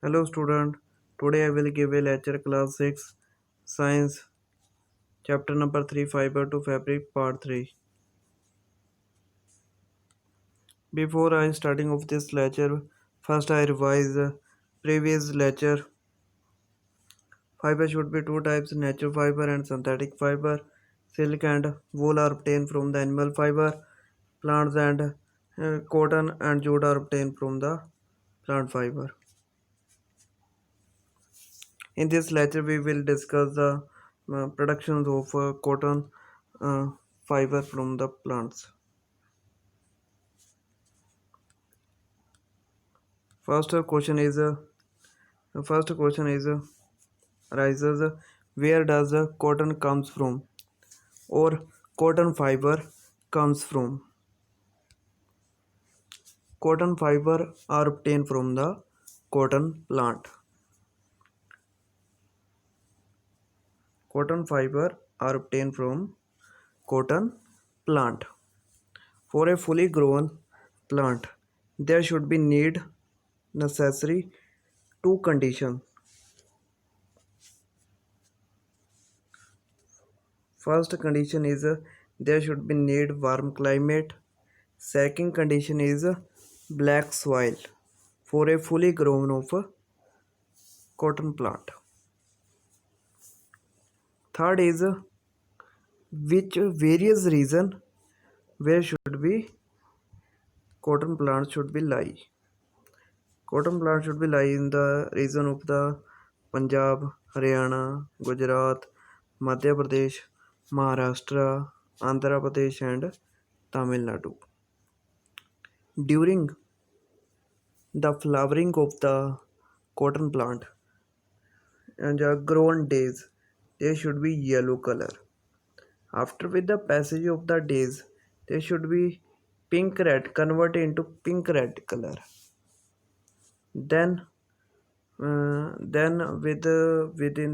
Hello student, today I will give a lecture class 6 science chapter number 3 fiber to fabric part 3. Before I starting of this lecture, first I revise the previous lecture. Fiber should be two types, natural fiber and synthetic fiber. Silk and wool are obtained from the animal fiber. Plants and cotton and jute are obtained from the plant fiber. In this lecture, we will discuss the productions of cotton uh, fiber from the plants. First question is first question is arises where does cotton comes from or cotton fiber comes from? Cotton fiber are obtained from the cotton plant. Cotton fiber are obtained from cotton plant. For a fully grown plant, there should be need necessary two conditions. First condition is there should be need warm climate. Second condition is black soil for a fully grown of cotton plant. Third is which various reason where should be cotton plant should be lie. Cotton plant should be lie in the region of the Punjab, Haryana, Gujarat, Madhya Pradesh, Maharashtra, Andhra Pradesh and Tamil Nadu. During the flowering of the cotton plant and the grown days, they should be yellow color. After with the passage of the days, they should be pink red converted into pink red color. Then within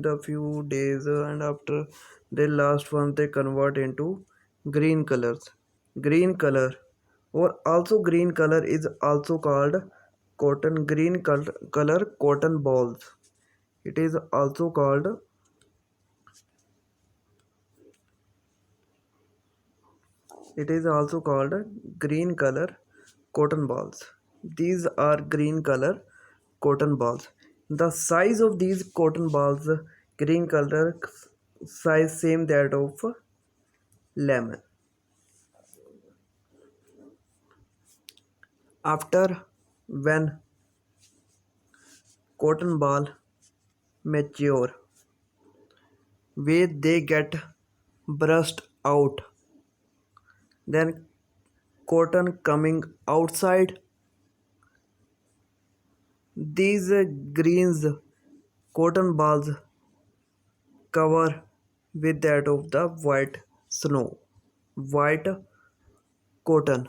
the few days and after the last one they convert into green colors. Green color or also green color is also called cotton color cotton balls. It is also called it is also called green color cotton balls. These are green color cotton balls. The size of these cotton balls green color size same that of lemon. After when cotton ball mature, where they get burst out, then cotton coming outside. These greens cotton balls cover with that of the white snow. White cotton.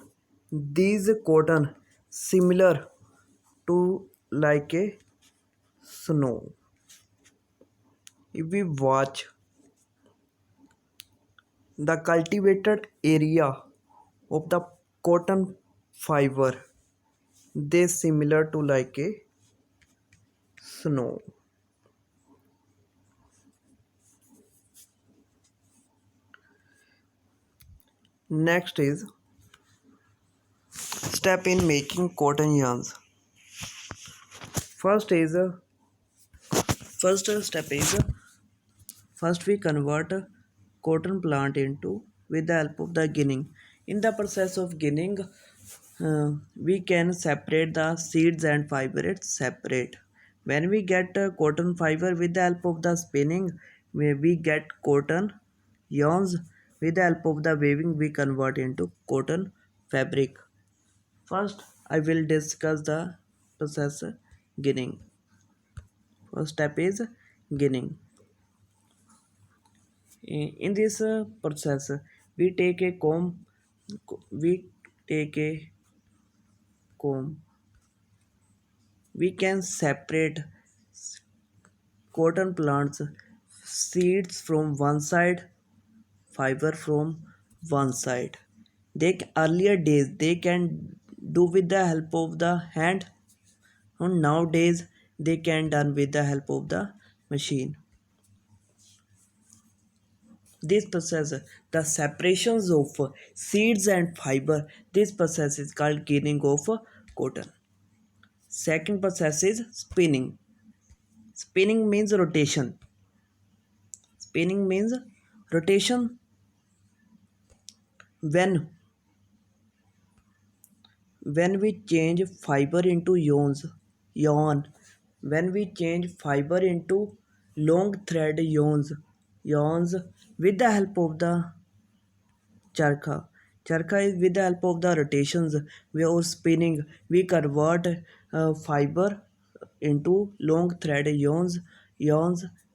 These cotton similar to like a snow. If we watch the cultivated area of the cotton fiber, they similar to like a snow. Next is step in making cotton yarns. First is first step is first we convert cotton plant into with the help of the ginning. In the process of ginning, we can separate the seeds and fiber it separate. When we get cotton fiber with the help of the spinning, we get cotton yarns. With the help of the weaving, we convert into cotton fabric. First, I will discuss the process ginning. First step is ginning. In this process, we take a comb. We take a comb. We can separate cotton plants seeds from one side, fiber from one side. They earlier days they can do with the help of the hand, and nowadays they can done with the help of the machine. This process, the separations of seeds and fiber, this process is called ginning of cotton. Second process is spinning. Spinning means rotation. Spinning means rotation when we change fiber into yarn, when we change fiber into long thread yarns with the help of the charkha is with the help of the rotations we are spinning, we convert fiber into long thread yarns.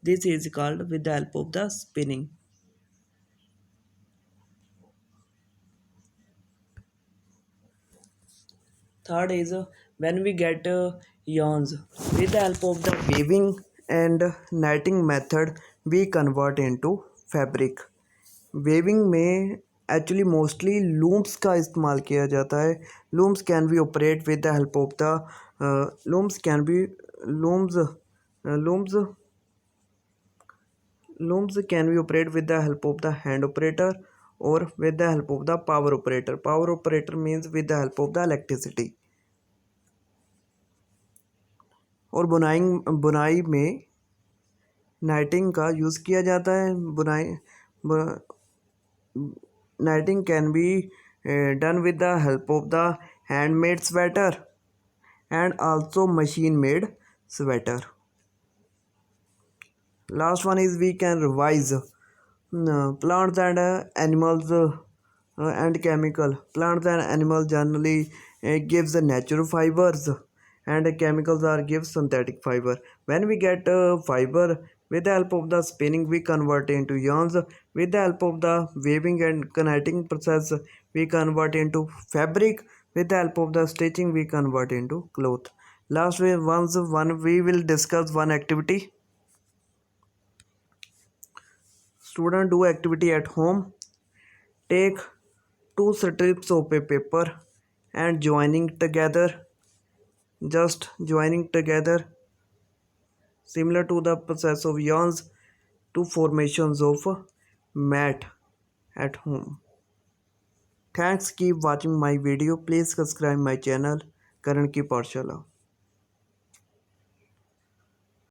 This is called with the help of the spinning. Third is when we get yarns with the help of the weaving and knitting method, we convert into fabric. Weaving में actually mostly looms का इस्तेमाल किया जाता है. Looms can be operate with the help of the looms looms looms can be operated with the help of the hand operator or with the help of the power operator. Power operator means with the help of the electricity. और बुनाई में नाइटिंग का use किया जाता है. नाइटिंग can be done with the help of the handmade sweater and also machine made sweater. Last one is we can revise plants and animals and chemical. Plants and animals generally gives the natural fibers and chemicals are give synthetic fiber. When we get fiber with the help of the spinning, we convert into yarns. With the help of the weaving and knitting process, we convert into fabric. With the help of the stitching, we convert into cloth. Last one we will discuss one activity. Student do activity at home. Take two strips of paper and joining together, just joining together, similar to the process of yarns, to formations of mat at home. Thanks, keep watching my video. Please subscribe my channel Karan Ki Pathshala.